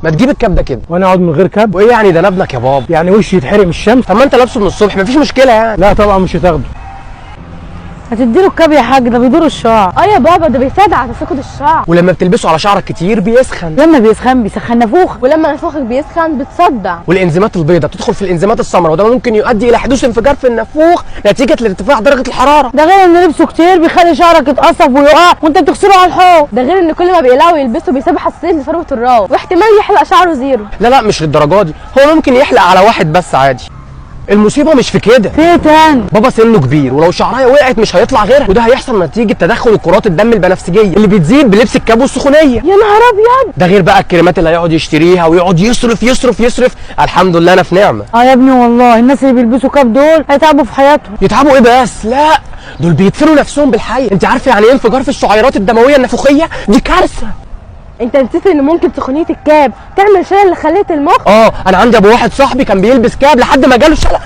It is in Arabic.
ما تجيب الكاب ده كده. وانا اقعد من غير كاب؟ وايه يعني ده انا ابنك يا بابا. يعني وشي يتحرق من الشمس؟ طب ما انت لابسه من الصبح مفيش مشكله يعني. لا طبعا مش هتاخده. هتديله الكاب يا حاج، ده بيدور الشعر. اه يا بابا ده بيساعد على تساقط الشعر. ولما بتلبسه على شعرك كتير بيسخن. لما بيسخن نافوخ. ولما نافوخك بيسخن بتصدع. والانزيمات البيضاء بتدخل في الانزيمات السمراء وده ممكن يؤدي الى حدوث انفجار في النافوخ نتيجه لارتفاع درجه الحراره. ده غير ان لبسه كتير بيخلي شعرك يتقصف ويقع وانت بتغسله على الحوض. ده غير ان كل ما بيقلعه ويلبسه بيسبب حساسيه لثروه الراس واحتمال يحلق شعره زيرو. لا مش للدرجه دي، هو ممكن يحلق على واحد بس عادي. المصيبه مش في كده، في ايه تاني؟ بابا سنه كبير ولو شعرها وقعت مش هيطلع غيرها، وده هيحصل نتيجه تدخل كرات الدم البنفسجيه اللي بتزيد بلبس الكاب والسخونيه. يا نهار ابيض. ده غير بقى الكريمات اللي هيقعد يشتريها ويقعد يصرف. الحمد لله انا في نعمه. يا ابني والله الناس اللي بيلبسوا كاب دول هيتعبوا في حياتهم. يتعبوا ايه بس؟ لا دول بيدفنوا نفسهم بالحي. انت عارفه يعني ايه انفجار في الشعيرات الدمويه النافوخيه؟ دي كارثه. انت نسيت ان ممكن سخونيه الكاب تعمل شلل لخليه المخ. انا عندي ابو واحد صاحبي كان بيلبس كاب لحد ما جاله شلل.